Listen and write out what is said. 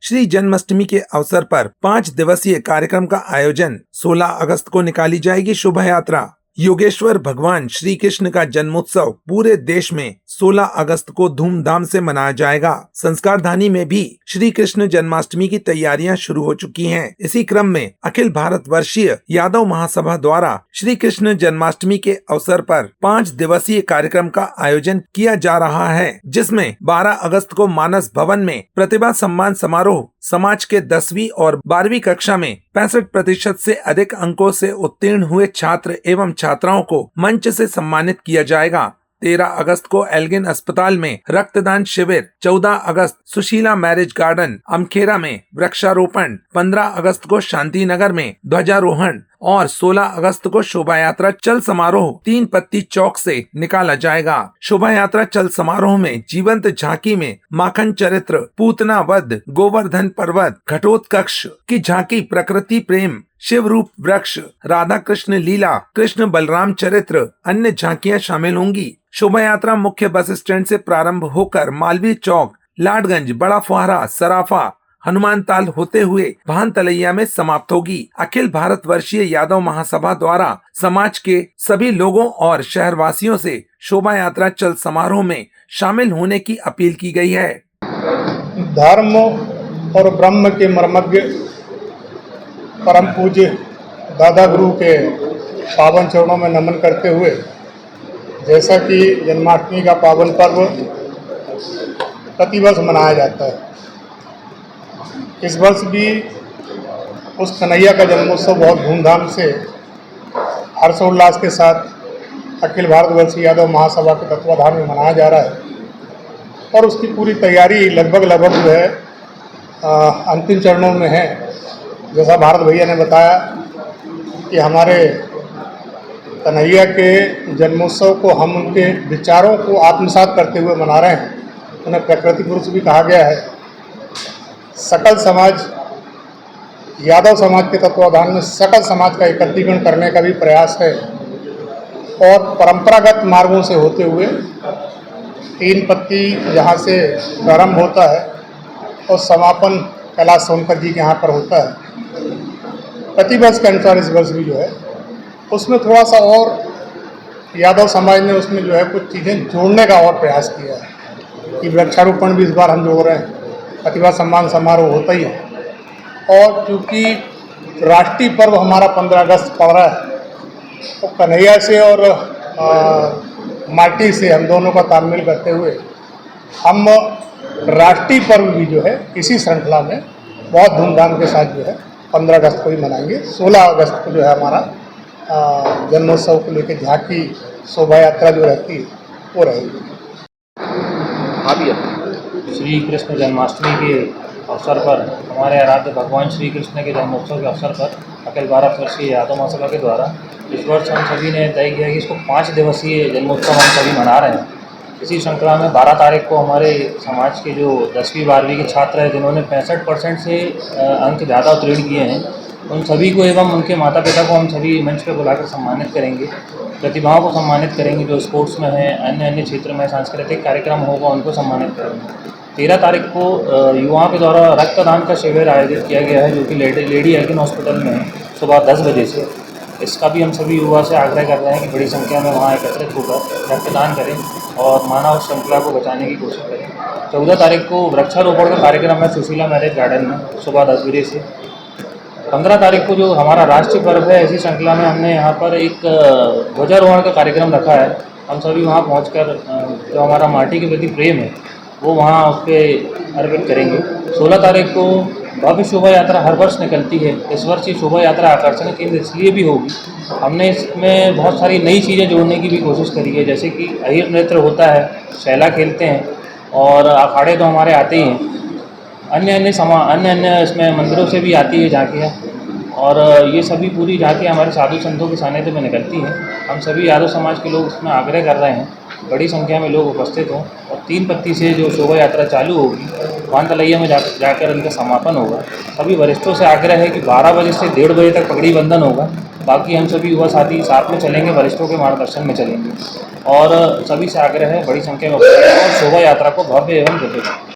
श्री जन्माष्टमी के अवसर पर 5 दिवसीय कार्यक्रम का आयोजन 16 अगस्त को निकाली जाएगी शोभा यात्रा। योगेश्वर भगवान श्री कृष्ण का जन्मोत्सव पूरे देश में 16 अगस्त को धूमधाम से मनाया जाएगा। संस्कारधानी में भी श्री कृष्ण जन्माष्टमी की तैयारियां शुरू हो चुकी हैं। इसी क्रम में अखिल भारत वर्षीय यादव महासभा द्वारा श्री कृष्ण जन्माष्टमी के अवसर पर 5 दिवसीय कार्यक्रम का आयोजन किया जा रहा है, जिसमें 12 अगस्त को मानस भवन में प्रतिभा सम्मान समारोह समाज के 10वीं और 12वीं कक्षा में 65% से अधिक अंकों से उत्तीर्ण हुए छात्र एवं छात्राओं को मंच से सम्मानित किया जाएगा। 13 अगस्त को एल्गिन अस्पताल में रक्तदान शिविर, 14 अगस्त सुशीला मैरिज गार्डन अमखेरा में वृक्षारोपण, 15 अगस्त को शांति नगर में ध्वजारोहण और 16 अगस्त को शोभा यात्रा चल समारोह 3 पत्ती चौक से निकाला जाएगा। शोभा यात्रा चल समारोह में जीवंत झांकी में माखन चरित्र, पूतना वध, गोवर्धन पर्वत, घटोत्कच की झांकी, प्रकृति प्रेम, शिव रूप वृक्ष, राधा कृष्ण लीला, कृष्ण बलराम चरित्र, अन्य झांकियां शामिल होंगी। शोभा यात्रा मुख्य बस स्टैंड से प्रारंभ होकर मालवीय चौक, लाडगंज, बड़ा फुहारा, सराफा, हनुमान ताल होते हुए भान तलैया में समाप्त होगी। अखिल भारत वर्षीय यादव महासभा द्वारा समाज के सभी लोगों और शहरवासियों से शोभा यात्रा चल समारोह में शामिल होने की अपील की गई है। धर्म और ब्रह्म के मर्मज्ञ परम पूज्य दादा गुरु के पावन चरणों में नमन करते हुए, जैसा कि जन्माष्टमी का पावन पर्व प्रतिवर्ष मनाया जाता है, इस वर्ष भी उस कन्हैया का जन्मोत्सव बहुत धूमधाम से हर्षोल्लास के साथ अखिल भारतवर्षीय यादव महासभा के तत्वाधान में मनाया जा रहा है और उसकी पूरी तैयारी लगभग जो है अंतिम चरणों में है। जैसा भारत भैया ने बताया कि हमारे कन्हैया के जन्मोत्सव को हम उनके विचारों को आत्मसात करते हुए मना रहे हैं। उन्हें प्रकृति पुरुष भी कहा गया है। सकल समाज, यादव समाज के तत्वाधान में सकल समाज का एकत्रीकरण करने का भी प्रयास है और परंपरागत मार्गों से होते हुए 3 पत्ती जहाँ से प्रारंभ होता है और समापन कैलाश सोनकर जी के यहाँ पर होता है। प्रतिवर्ष के अनुसार इस वर्ष भी जो है उसमें थोड़ा सा और यादव समाज ने उसमें जो है कुछ चीज़ें जोड़ने का और प्रयास किया है कि वृक्षारोपण भी इस बार हम जोड़ रहे हैं, प्रतिभा सम्मान समारोह होता ही है और क्योंकि राष्ट्रीय पर्व हमारा 15 अगस्त पड़ रहा है तो कन्हैया से और माटी से हम दोनों का तालमेल करते हुए हम राष्ट्रीय पर्व भी जो है इसी श्रृंखला में बहुत धूमधाम के साथ जो है 15 अगस्त को ही मनाएंगे। 16 अगस्त को जो है हमारा जन्मोत्सव को लेकर झांकी शोभा यात्रा जो रहती है वो रहेगी। श्री कृष्ण जन्माष्टमी के अवसर पर हमारे आराध्य भगवान श्री कृष्ण के जन्मोत्सव के अवसर पर अखिल भारत वर्षीय यादव महासभा के द्वारा इस वर्ष हम सभी ने तय किया कि इसको 5 दिवसीय जन्मोत्सव हम सभी मना रहे हैं। इसी श्रृंखला में 12 तारीख को हमारे समाज के जो 10वीं 12वीं के छात्र हैं जिन्होंने 65% से अंक ज़्यादा उत्तीर्ण किए हैं, उन सभी को एवं उनके माता पिता को हम सभी मंच पर बुलाकर सम्मानित करेंगे। प्रतिभाओं को सम्मानित करेंगे जो स्पोर्ट्स में है, अन्य क्षेत्र में सांस्कृतिक कार्यक्रम होगा उनको सम्मानित करेंगे। 13 तारीख को युवाओं के द्वारा रक्तदान का शिविर आयोजित किया गया है जो कि लेडी एल्गिन हॉस्पिटल में है सुबह 10 बजे से। इसका भी हम सभी युवा से आग्रह कर रहे हैं कि बड़ी संख्या में वहाँ एकत्रित होकर रक्तदान करें और मानव श्रृंखला को बचाने की कोशिश करें। 14 तारीख को वृक्षारोपण का कार्यक्रम है सुशीला मैरिज गार्डन में सुबह 10 बजे से। 15 तारीख को जो हमारा राष्ट्रीय पर्व है, इसी श्रृंखला में हमने यहाँ पर एक ध्वजारोहण का कार्यक्रम रखा है। हम सभी वहाँ पहुँचकर जो हमारा माटी के प्रति प्रेम है वो वहाँ उस पर अर्पित करेंगे। 16 तारीख को भव्य शोभा यात्रा हर वर्ष निकलती है। इस वर्ष ये शोभा यात्रा आकर्षण केंद्र इसलिए भी होगी, हमने इसमें बहुत सारी नई चीज़ें जोड़ने की भी कोशिश करी है, जैसे कि अहिर नृत्य होता है, शैला खेलते हैं और अखाड़े तो हमारे आते ही हैं। अन्य इसमें मंदिरों से भी आती है झांकियाँ और ये सभी पूरी झांकियाँ हमारे साधु संतों के सानिध्य में निकलती हैं। हम सभी यादव समाज के लोग इसमें आग्रह कर रहे हैं बड़ी संख्या में लोग उपस्थित हों और 3 पत्ती से जो शोभा यात्रा चालू होगी भान तलैया में जाकर उनका समापन होगा। सभी वरिष्ठों से आग्रह है कि 12 बजे से 1:30 बजे तक पगड़ी बंधन होगा। बाकी हम सभी युवा साथी साथ में चलेंगे, वरिष्ठों के मार्गदर्शन में चलेंगे और सभी से आग्रह है बड़ी संख्या में और शोभा यात्रा को भव्य एवं दिव्य